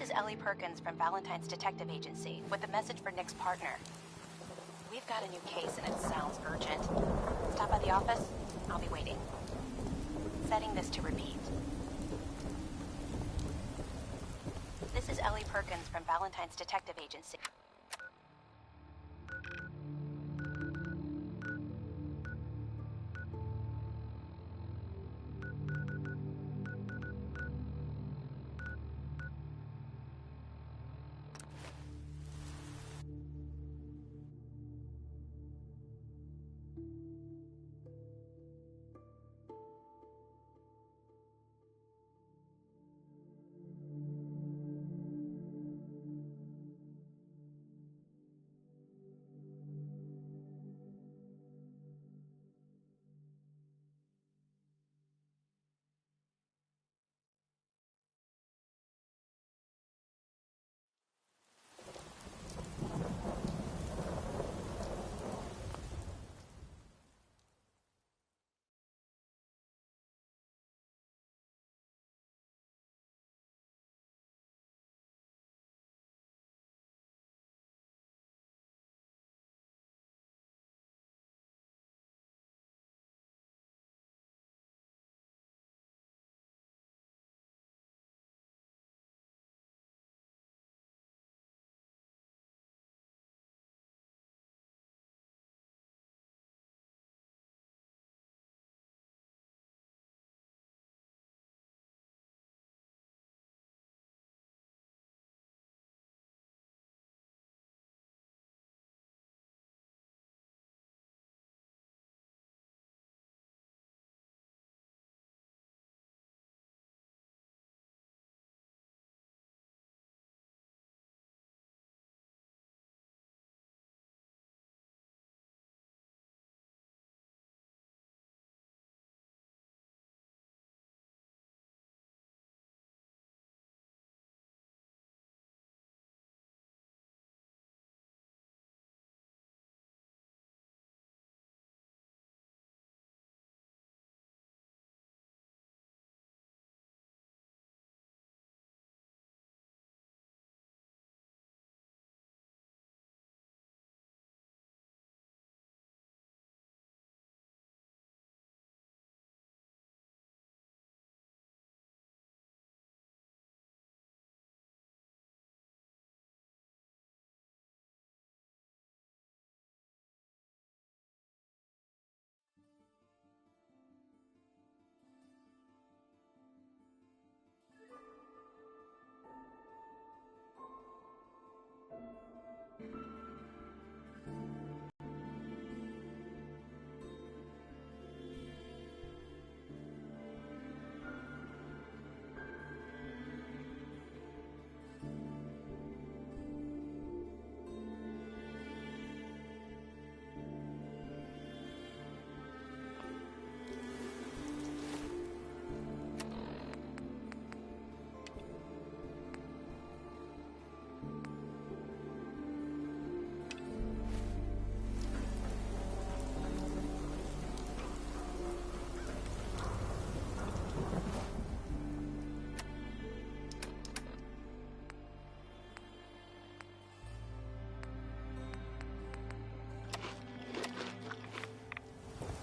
is Ellie Perkins from Valentine's Detective Agency with a message for Nick's partner. We've got a new case and it sounds urgent. Stop by the office. I'll be waiting. Setting this to repeat. This is Ellie Perkins from Valentine's Detective Agency.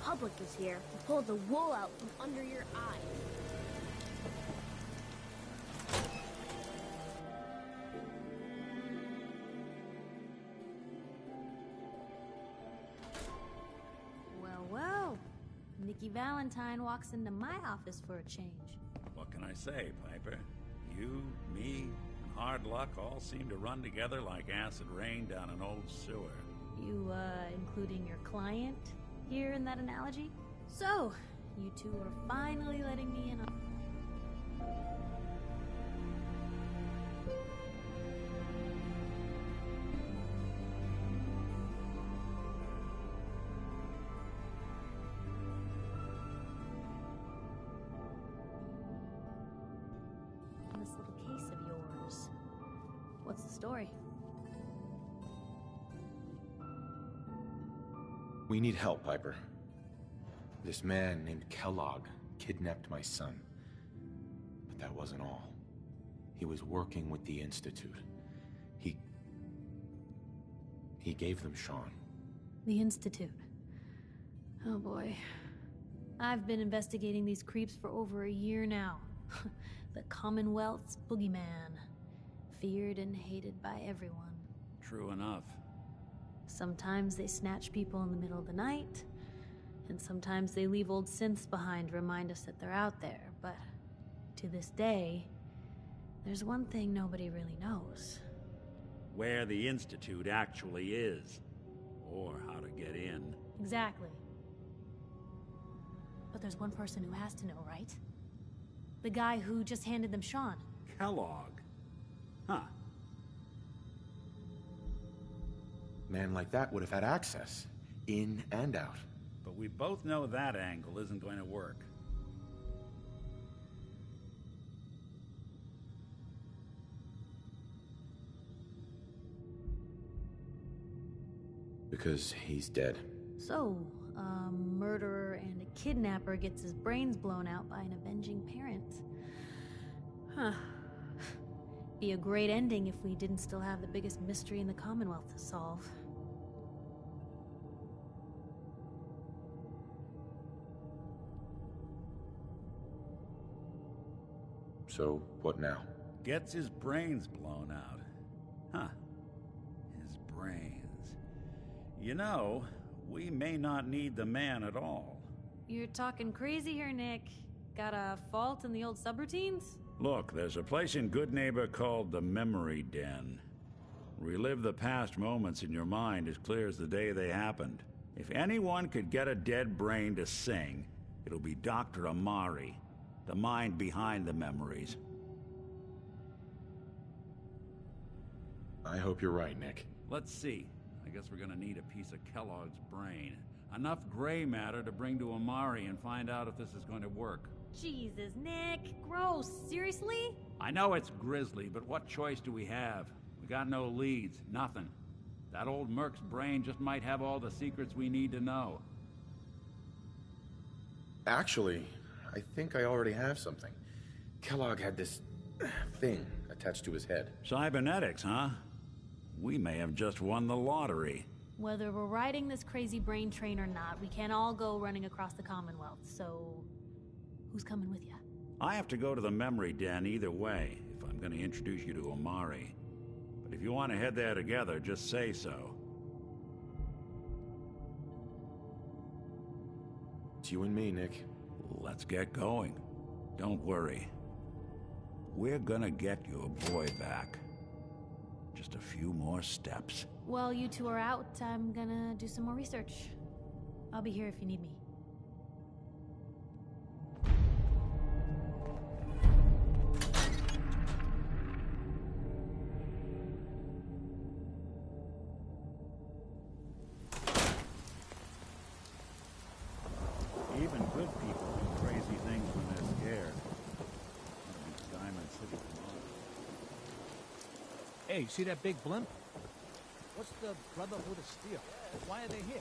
Public is here to pull the wool out from under your eyes. Well, well. Nikki Valentine walks into my office for a change. What can I say, Piper? You, me, and hard luck all seem to run together like acid rain down an old sewer. You, including your client here in that analogy? So, you two are finally letting me in on... this little case of yours. What's the story? We need help, Piper. This man named Kellogg kidnapped my son. But that wasn't all. He was working with the Institute. He gave them Sean. The Institute. Oh boy. I've been investigating these creeps for over a year now. The Commonwealth's boogeyman. Feared and hated by everyone. True enough. Sometimes they snatch people in the middle of the night, and sometimes they leave old synths behind to remind us that they're out there, but to this day, there's one thing nobody really knows. Where the Institute actually is. Or how to get in. Exactly. But there's one person who has to know, right? The guy who just handed them Sean. Kellogg. Huh. Man like that would have had access. In and out. But we both know that angle isn't going to work. Because he's dead. So, a murderer and a kidnapper gets his brains blown out by an avenging parent. Huh. Be a great ending if we didn't still have the biggest mystery in the Commonwealth to solve. So, what now? Gets his brains blown out. Huh. His brains. You know, we may not need the man at all. You're talking crazy here, Nick. Got a fault in the old subroutines? Look, there's a place in Good Neighbor called the Memory Den. Relive the past moments in your mind as clear as the day they happened. If anyone could get a dead brain to sing, it'll be Dr. Amari, the mind behind the memories. I hope you're right, Nick. Let's see. I guess we're gonna need a piece of Kellogg's brain. Enough gray matter to bring to Amari and find out if this is going to work. Jesus, Nick. Gross. Seriously? I know it's grisly, but what choice do we have? We got no leads, nothing. That old Merc's brain just might have all the secrets we need to know. Actually, I think I already have something. Kellogg had this thing attached to his head. Cybernetics, huh? We may have just won the lottery. Whether we're riding this crazy brain train or not, we can't all go running across the Commonwealth, so... who's coming with you? I have to go to the Memory Den either way, if I'm going to introduce you to Amari. But if you want to head there together, just say so. It's you and me, Nick. Let's get going. Don't worry. We're gonna get your boy back. Just a few more steps. While you two are out, I'm gonna do some more research. I'll be here if you need me. Even good people do crazy things when they're scared. Diamond City tomorrow. Hey, see that big blimp? What's the Brotherhood of Steel? Why are they here?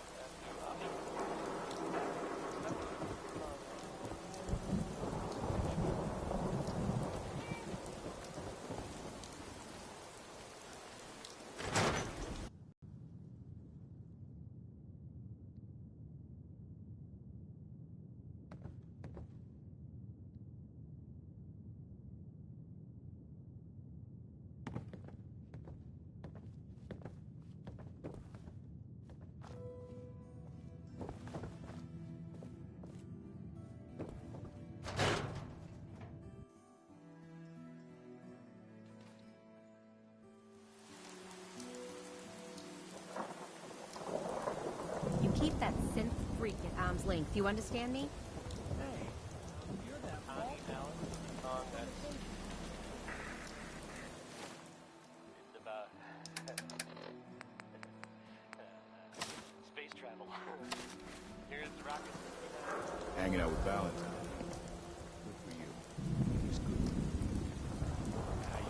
You keep that synth freak at arm's length, you understand me? Hey, you're that Alan. It's about space travel. Here's the rocket. Hanging out with Valentine. Good for you. He's good. How you?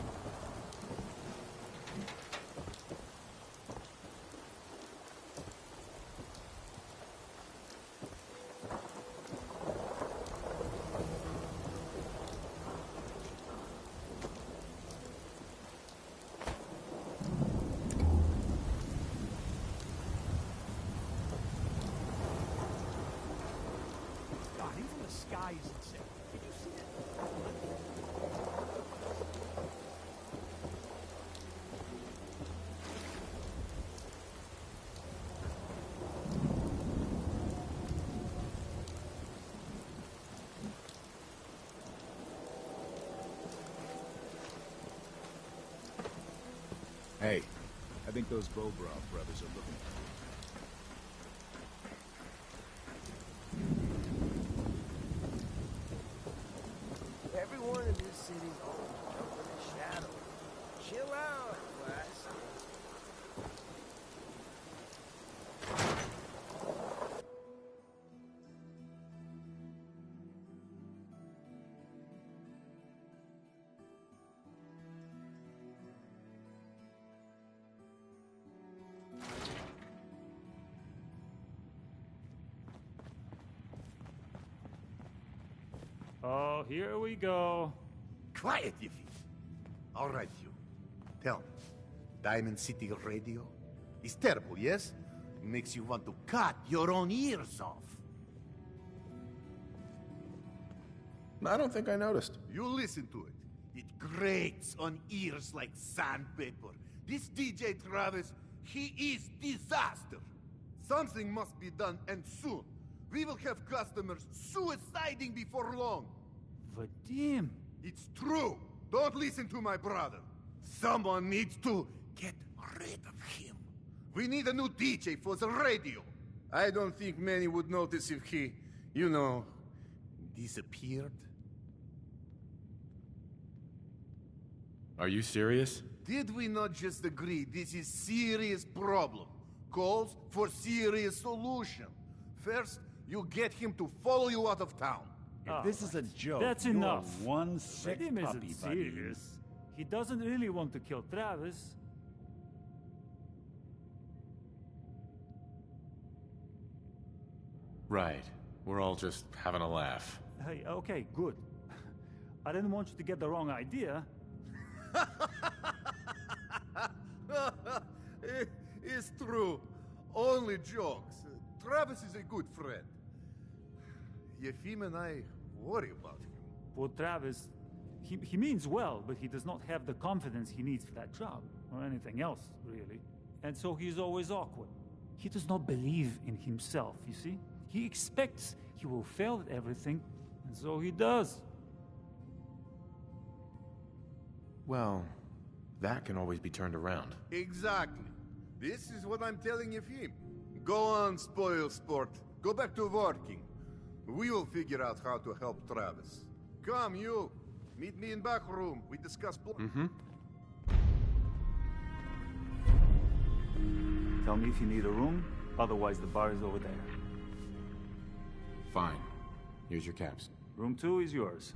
Hey, I think those Bobrov brothers are looking for you. Everyone in this city's always jumping in shadow. Chill out, class. Oh, here we go. Quiet, you thief. All right, you. Tell me, Diamond City Radio is terrible, yes? Makes you want to cut your own ears off. I don't think I noticed. You listen to it. It grates on ears like sandpaper. This DJ Travis, he is disaster. Something must be done, and soon. We will have customers suiciding before long. Vadim. It's true. Don't listen to my brother. Someone needs to get rid of him. We need a new DJ for the radio. I don't think many would notice if he, you know, disappeared. Are you serious? Did we not just agree this is serious problem? Calls for serious solution. First, you get him to follow you out of town. If this is a joke, That's you're enough. one sick Vadim puppy, isn't buddy. serious. He doesn't really want to kill Travis. Right. We're all just having a laugh. Hey, okay, good. I didn't want you to get the wrong idea. It's true. Only jokes. Travis is a good friend. Yefim and I worry about him. Poor Travis, he means well, but he does not have the confidence he needs for that job, or anything else, really. And so he's always awkward. He does not believe in himself, you see? He expects he will fail at everything, and so he does. Well, that can always be turned around. Exactly. This is what I'm telling Yefim. Go on, spoil sport. Go back to working. We will figure out how to help Travis. Come, you. Meet me in back room. We discuss Tell me if you need a room, otherwise the bar is over there. Fine. Here's your caps. Room 2 is yours.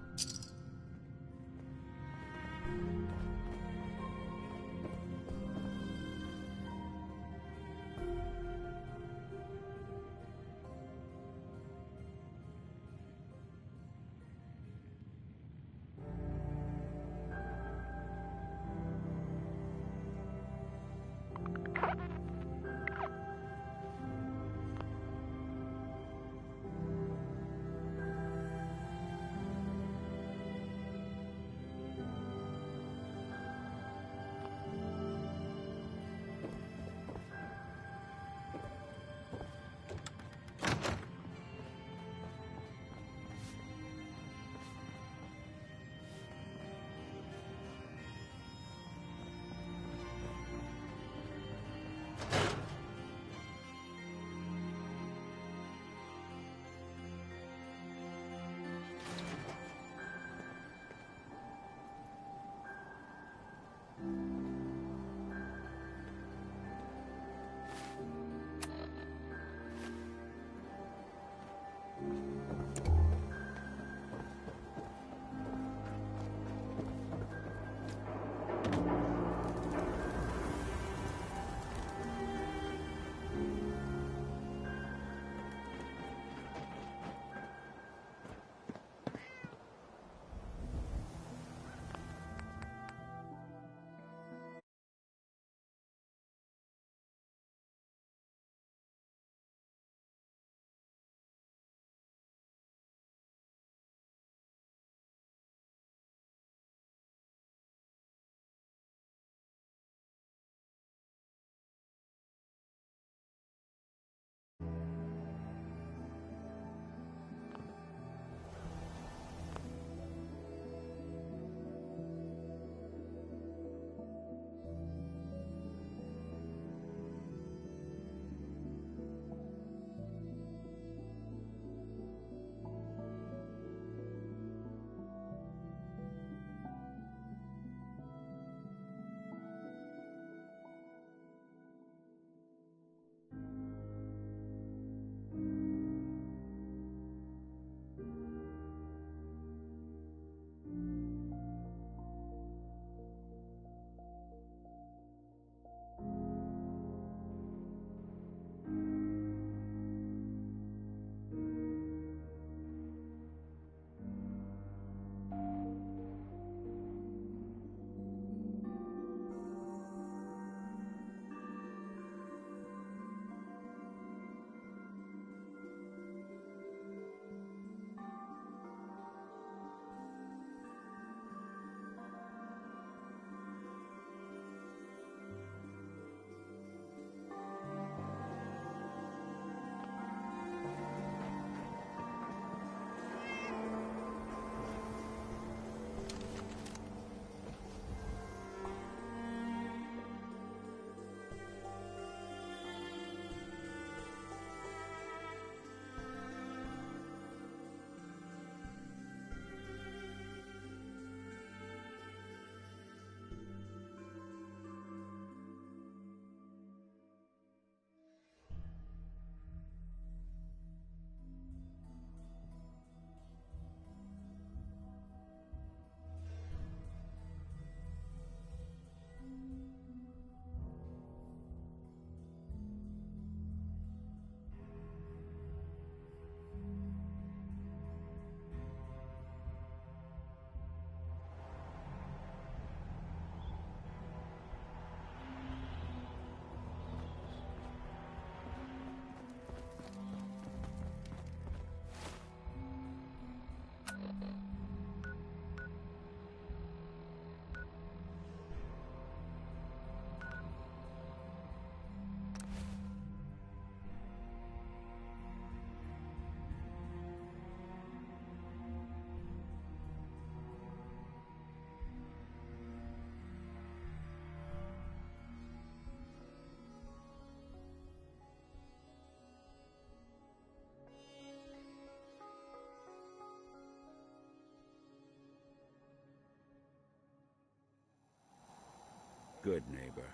Good Neighbor.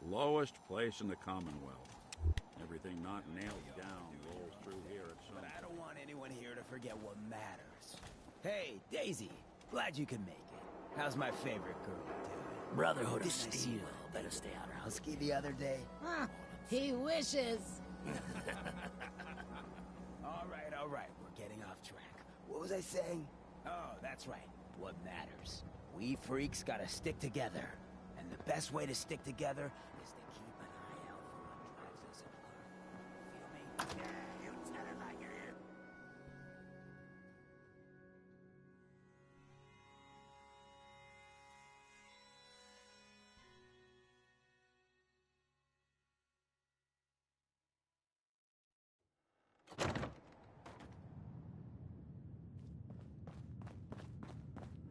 Lowest place in the Commonwealth. Everything not nailed down rolls through here at some But I don't want anyone here to forget what matters. Hey, Daisy. Glad you can make it. How's my favorite girl doing? Brotherhood of Didn't I see Steel. you Better stay out of Husky the other day? He wishes. All right. We're getting off track. What was I saying? Oh, that's right. What matters. We freaks gotta stick together. And the best way to stick together is to keep an eye out for what drives us apart. Feel me? Yeah, you tell it like it is.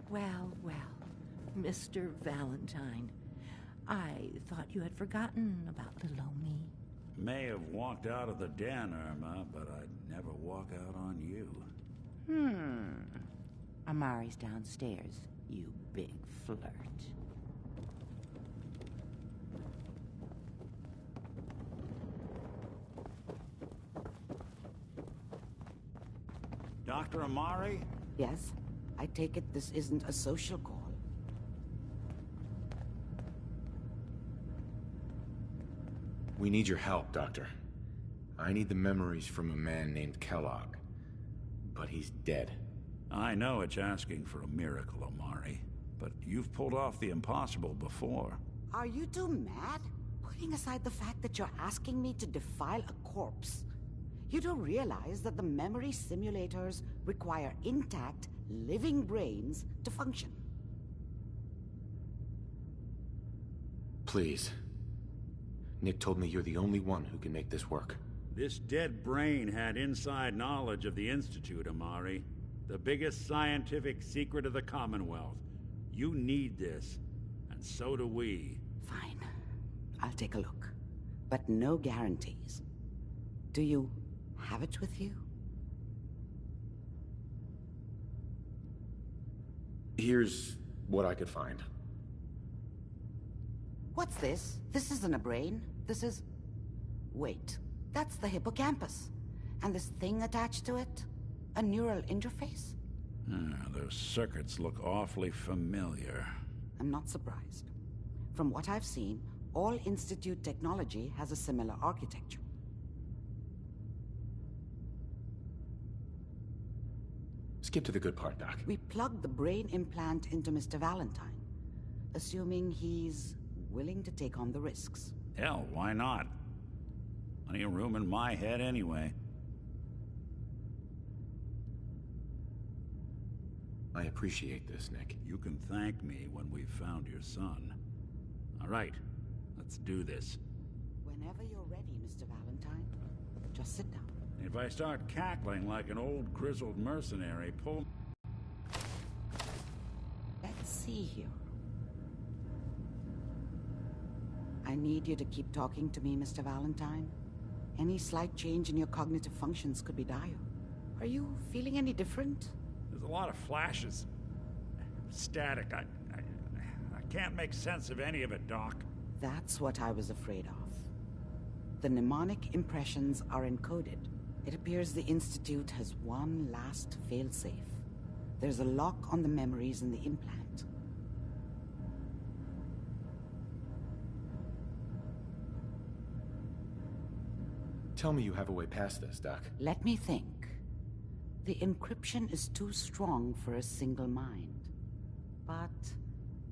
Well, Mr. Valentine. I thought you had forgotten about little old me. May have walked out of the den, Irma, but I'd never walk out on you. Amari's downstairs, you big flirt. Dr. Amari? Yes? I take it this isn't a social call. We need your help, Doctor. I need the memories from a man named Kellogg. But he's dead. I know it's asking for a miracle, Amari, but you've pulled off the impossible before. Are you two mad? Putting aside the fact that you're asking me to defile a corpse, you do realize that the memory simulators require intact, living brains to function. Please. Nick told me you're the only one who can make this work. This dead brain had inside knowledge of the Institute, Amari. The biggest scientific secret of the Commonwealth. You need this, and so do we. Fine. I'll take a look. But no guarantees. Do you have it with you? Here's what I could find. What's this? This isn't a brain. This is... Wait. That's the hippocampus. And this thing attached to it? A neural interface? Those circuits look awfully familiar. I'm not surprised. From what I've seen, all Institute technology has a similar architecture. Skip to the good part, Doc. We plugged the brain implant into Mr. Valentine, assuming he's willing to take on the risks. Hell, why not? Plenty of room in my head anyway. I appreciate this, Nick. You can thank me when we've found your son. All right, let's do this. Whenever you're ready, Mr. Valentine, just sit down. If I start cackling like an old grizzled mercenary, pull... Let's see here. I need you to keep talking to me, Mr. Valentine. Any slight change in your cognitive functions could be dire. Are you feeling any different? There's a lot of flashes. Static. I can't make sense of any of it, Doc. That's what I was afraid of. The mnemonic impressions are encoded. It appears the Institute has one last failsafe. There's a lock on the memories in the implant. Tell me you have a way past this, Doc. Let me think. The encryption is too strong for a single mind. But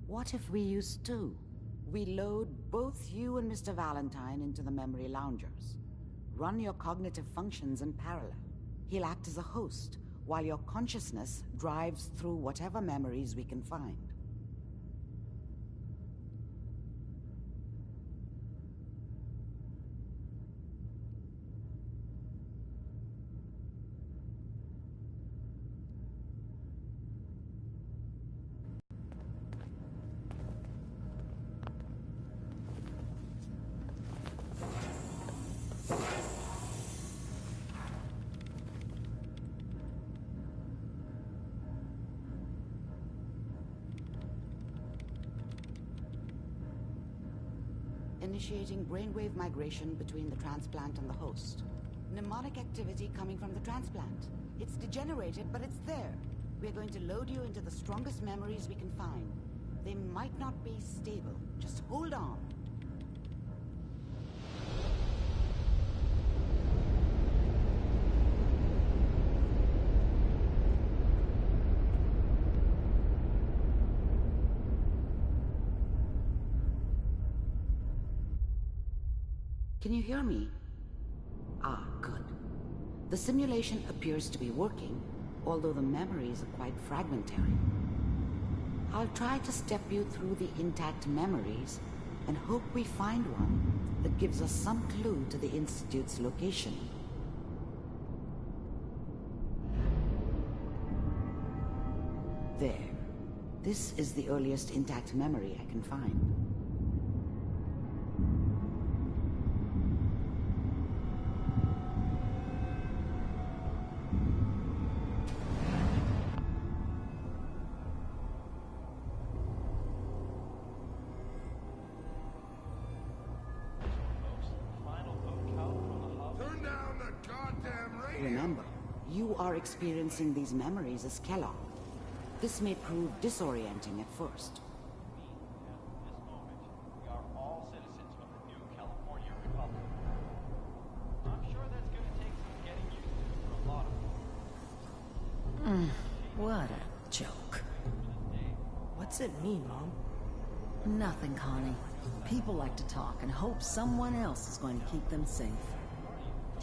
what if we use two? We load both you and Mr. Valentine into the memory loungers. Run your cognitive functions in parallel. He'll act as a host, while your consciousness drives through whatever memories we can find. initiating brainwave migration between the transplant and the host. Mnemonic activity coming from the transplant. It's degenerated, but it's there. We're going to load you into the strongest memories we can find. They might not be stable. Just hold on. Can you hear me? Ah, good. The simulation appears to be working, although the memories are quite fragmentary. I'll try to step you through the intact memories and hope we find one that gives us some clue to the Institute's location. There. This is the earliest intact memory I can find. Remember, you are experiencing these memories as Kellogg. This may prove disorienting at first. We are all citizens of the new California Republic. I'm sure that's going to take some getting used to for a lot of them. What a joke. What's it mean, Mom? Nothing, Connie. People like to talk and hope someone else is going to keep them safe.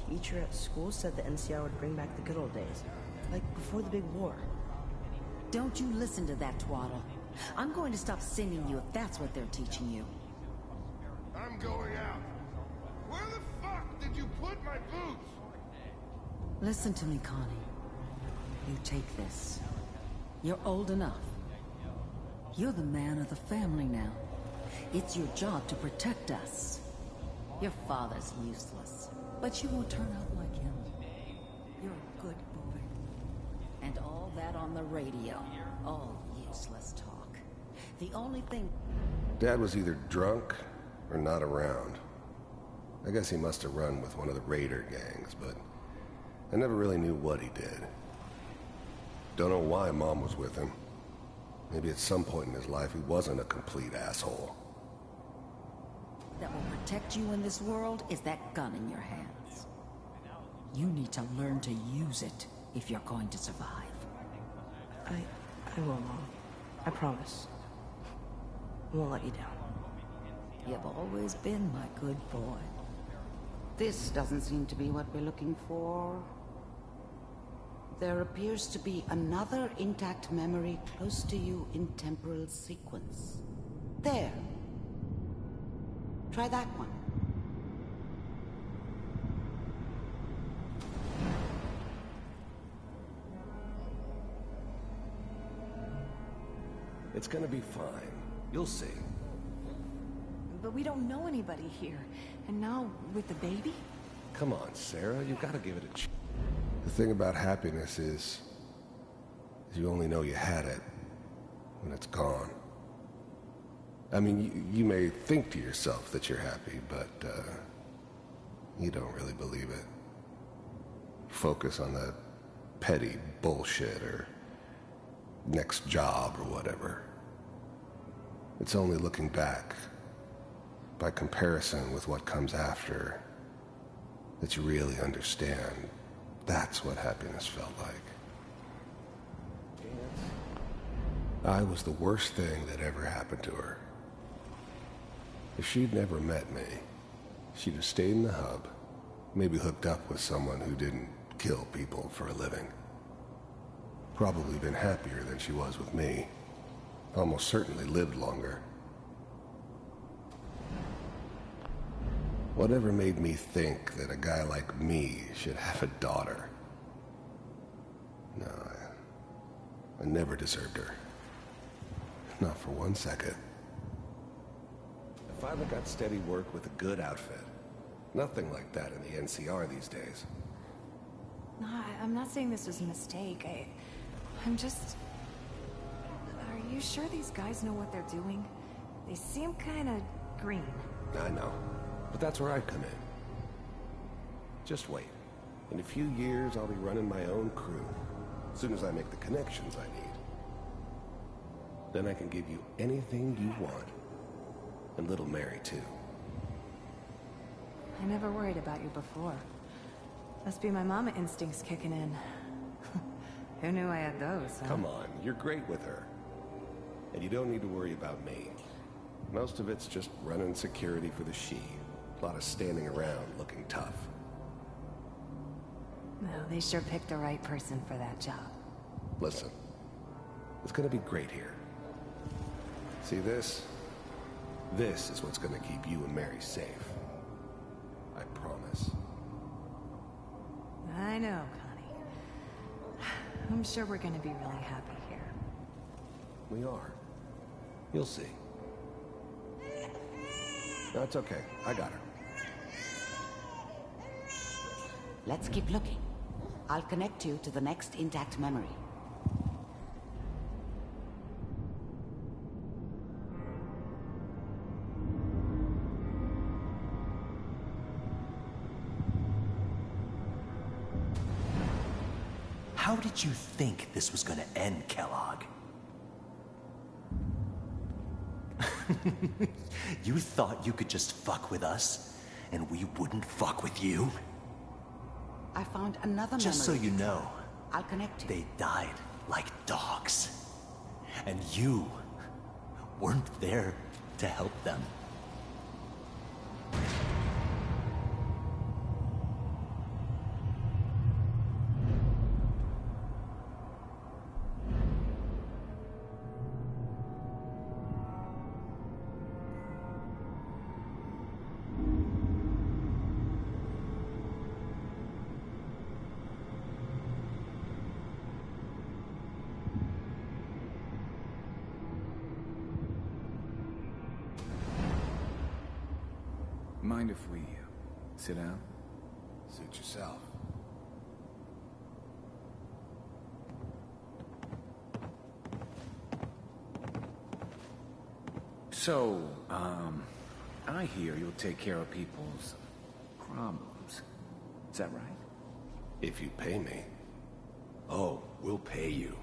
Teacher at school said the NCR would bring back the good old days. Like before the big war. Don't you listen to that twaddle. I'm going to stop singing you if that's what they're teaching you. I'm going out. Where the fuck did you put my boots? Listen to me, Connie. You take this. You're old enough. You're the man of the family now. It's your job to protect us. Your father's useless, but you won't turn out like him. You're a good boy. And all that on the radio, all useless talk. The only thing... Dad was either drunk or not around. I guess he must have run with one of the raider gangs, but I never really knew what he did. Don't know why Mom was with him. Maybe at some point in his life he wasn't a complete asshole. That will protect you in this world is that gun in your hands. You need to learn to use it if you're going to survive. I will, Mom. I promise. I won't let you down. You've always been my good boy. This doesn't seem to be what we're looking for. There appears to be another intact memory close to you in temporal sequence. There. Try that one. It's gonna be fine. You'll see. But we don't know anybody here. And now, with the baby? Come on, Sarah, you gotta give it a chance. The thing about happiness is you only know you had it when it's gone. I mean, you may think to yourself that you're happy, but you don't really believe it. Focus on that petty bullshit or next job or whatever. It's only looking back, by comparison with what comes after, that you really understand. That's what happiness felt like. I was the worst thing that ever happened to her. If she'd never met me, she'd have stayed in the hub, maybe hooked up with someone who didn't kill people for a living. Probably been happier than she was with me. Almost certainly lived longer. Whatever made me think that a guy like me should have a daughter? No, I never deserved her. Not for 1 second. I finally got steady work with a good outfit. Nothing like that in the NCR these days. No, I'm not saying this was a mistake. I'm just... Are you sure these guys know what they're doing? They seem kind of green. I know. But that's where I come in. Just wait. In a few years, I'll be running my own crew. As soon as I make the connections I need. Then I can give you anything you want. And little Mary, too. I never worried about you before. Must be my mama instincts kicking in. Who knew I had those, huh? Come on, you're great with her. And you don't need to worry about me. Most of it's just running security for the she. A lot of standing around looking tough. Well, they sure picked the right person for that job. Listen, it's gonna be great here. See this? This is what's gonna keep you and Mary safe. I promise. I know, Connie. I'm sure we're gonna be really happy here. We are. You'll see. No, it's okay. I got her. Let's keep looking. I'll connect you to the next intact memory. How did you think this was gonna end, Kellogg? You thought you could just fuck with us, and we wouldn't fuck with you? I found another memory. Just so you know, I'll connect you. They died like dogs. And you weren't there to help them. Mind if we sit down? Suit yourself. So, I hear you'll take care of people's problems. Is that right? If you pay me. Oh, we'll pay you.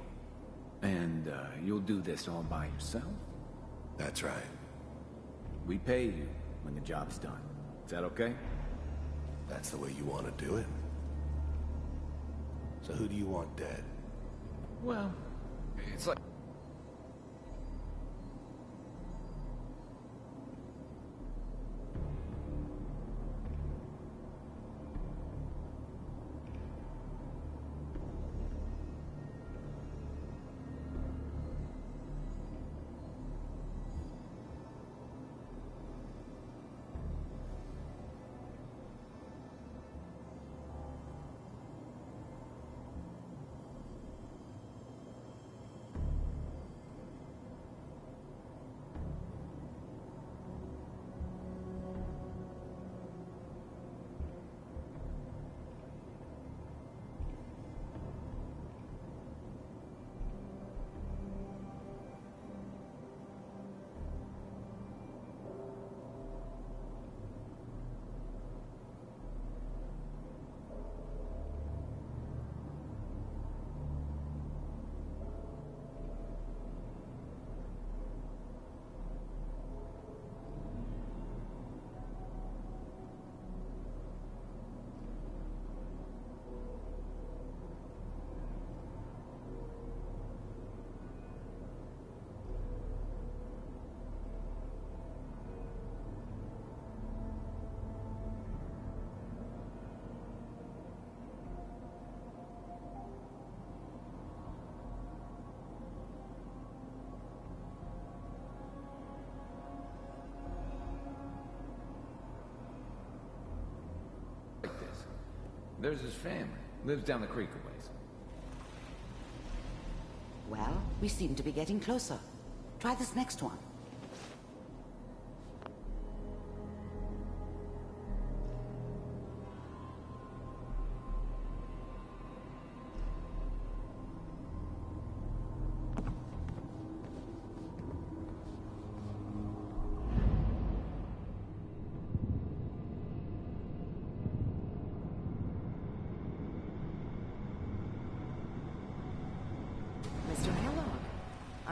And, you'll do this all by yourself? That's right. We pay you when the job's done. Is that okay? That's the way you want to do it. So who do you want dead? Well, it's like... There's his family. Lives down the creek a ways. Well, we seem to be getting closer. Try this next one.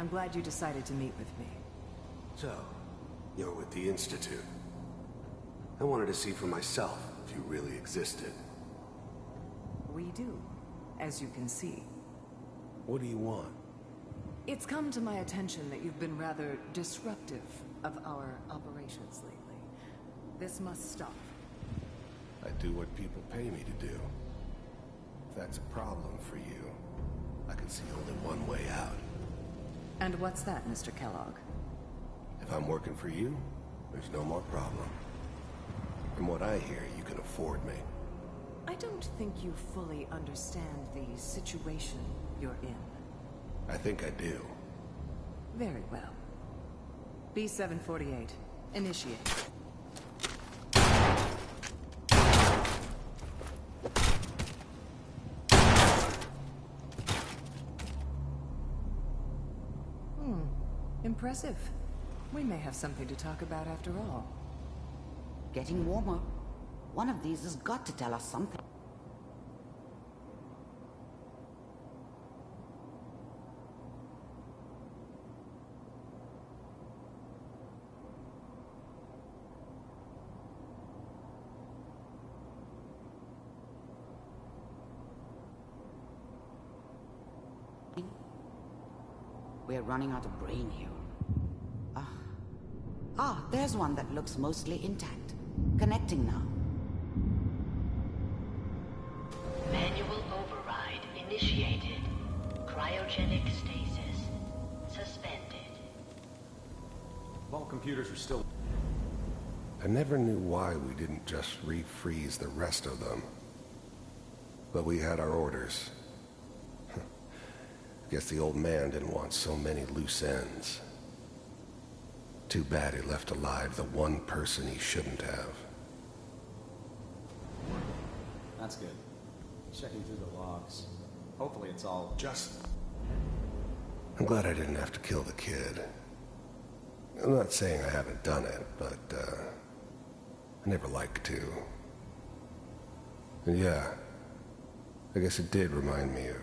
I'm glad you decided to meet with me. So, you're with the Institute. I wanted to see for myself if you really existed. We do, as you can see. What do you want? It's come to my attention that you've been rather disruptive of our operations lately. This must stop. I do what people pay me to do. If that's a problem for you, I can see only one way out. And what's that, Mr. Kellogg? If I'm working for you, there's no more problem. From what I hear, you can afford me. I don't think you fully understand the situation you're in. I think I do. Very well. B-748, initiate. Impressive. We may have something to talk about after all. Getting warmer. One of these has got to tell us something. We're running out of brain here. There's one that looks mostly intact. Connecting now. Manual override initiated. Cryogenic stasis suspended. All computers are still... I never knew why we didn't just refreeze the rest of them. But we had our orders. Guess the old man didn't want so many loose ends. Too bad he left alive the one person he shouldn't have. That's good. Checking through the logs. Hopefully it's all just... I'm glad I didn't have to kill the kid. I'm not saying I haven't done it, but, I never liked to. And yeah, I guess it did remind me of,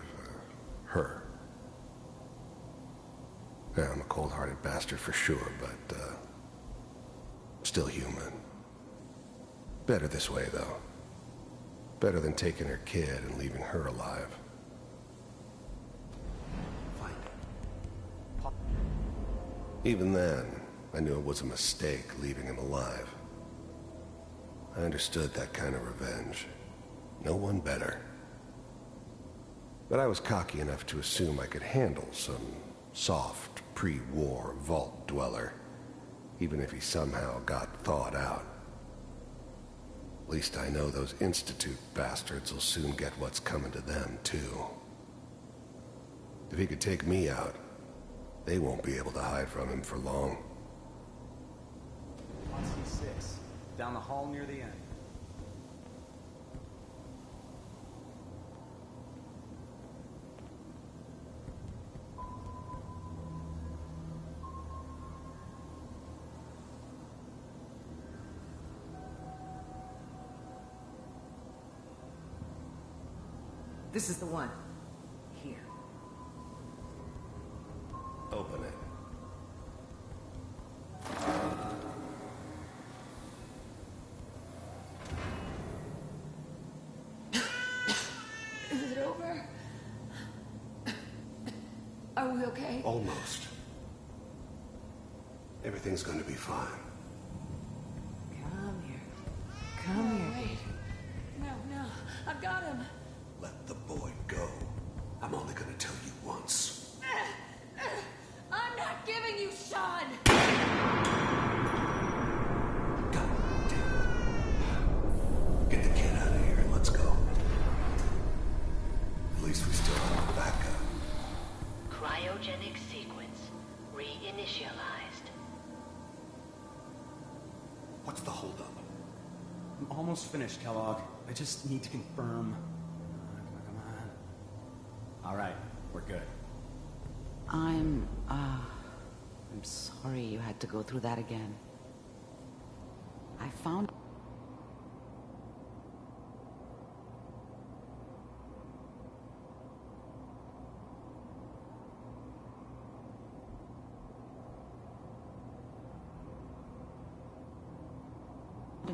her. Yeah, I'm a cold-hearted bastard for sure, but, still human. Better this way, though. Better than taking her kid and leaving her alive. Find it. Even then, I knew it was a mistake leaving him alive. I understood that kind of revenge. No one better. But I was cocky enough to assume I could handle some soft, pre-war vault dweller, even if he somehow got thawed out. At least I know those Institute bastards will soon get what's coming to them, too. If he could take me out, they won't be able to hide from him for long. 1C6, down the hall near the end. This is the one. Here. Open it. Is it over? Are we okay? Almost. Everything's going to be fine. Come here. Come here. Wait. No, I've got him. Let the boy go. I'm only going to tell you once. I'm not giving you Sean! God damn it. Get the kid out of here and let's go. At least we still have a backup. Cryogenic sequence reinitialized. What's the holdup? I'm almost finished, Kellogg. I just need to confirm. Come on. All right, we're good. I'm sorry you had to go through that again. I found...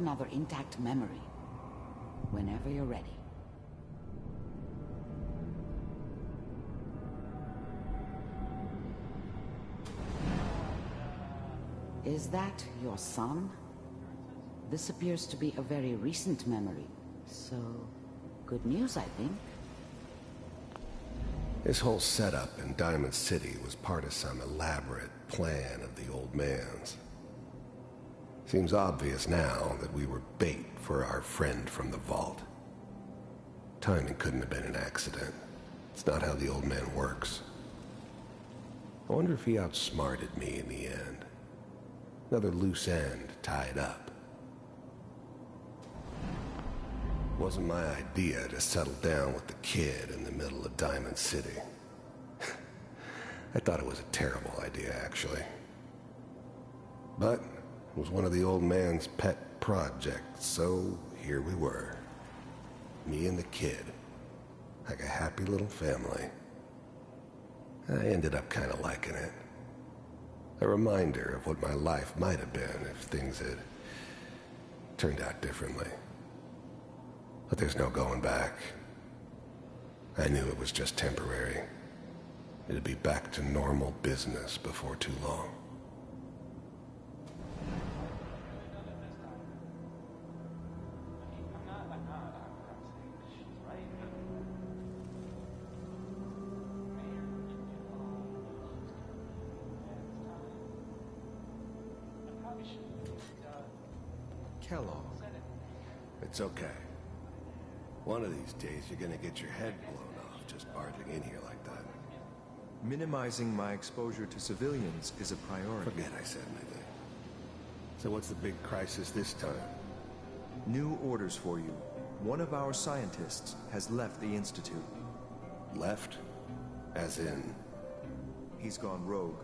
another intact memory. Whenever you're ready. Is that your son? This appears to be a very recent memory, so good news, I think. This whole setup in Diamond City was part of some elaborate plan of the old man's. Seems obvious now that we were bait for our friend from the vault. Timing couldn't have been an accident. It's not how the old man works. I wonder if he outsmarted me in the end. Another loose end tied up. It wasn't my idea to settle down with the kid in the middle of Diamond City. I thought it was a terrible idea, actually. But it was one of the old man's pet projects, so here we were. Me and the kid. Like a happy little family. I ended up kind of liking it. A reminder of what my life might have been if things had turned out differently. But there's no going back. I knew it was just temporary. It'd be back to normal business before too long. Kellogg. It's okay. One of these days you're gonna get your head blown off just barging in here like that. Minimizing my exposure to civilians is a priority. Forget I said anything. So what's the big crisis this time? New orders for you. One of our scientists has left the Institute. Left? As in? He's gone rogue.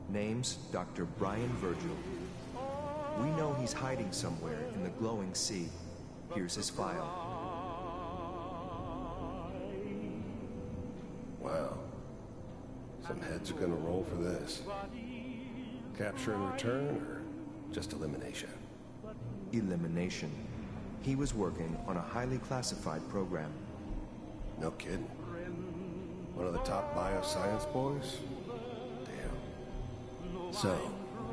Name's Dr. Brian Virgil. We know he's hiding somewhere in the glowing sea. Here's his file. Wow. Some heads are gonna roll for this. Capture and return, or just elimination? Elimination. He was working on a highly classified program. No kidding. One of the top bioscience boys? Damn. So,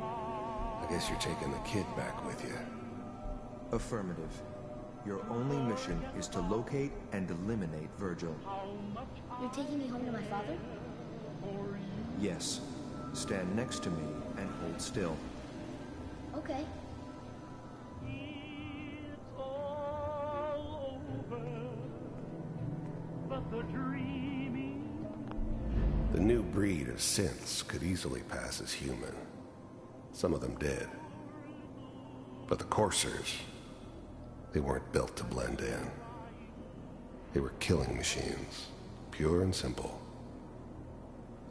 I guess you're taking the kid back with you. Affirmative. Your only mission is to locate and eliminate Virgil. You're taking me home to my father? Yes. Stand next to me and hold still. Okay. The new breed of synths could easily pass as human. Some of them did. But the coursers, they weren't built to blend in. They were killing machines, pure and simple.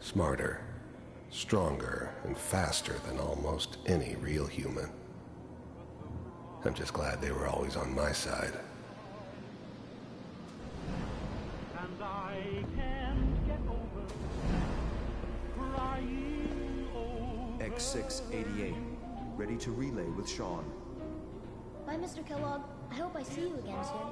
Smarter, stronger, and faster than almost any real human. I'm just glad they were always on my side. And I can't get over crying over X688, ready to relay with Sean. Bye, Mr. Kellogg. I hope I see you again soon.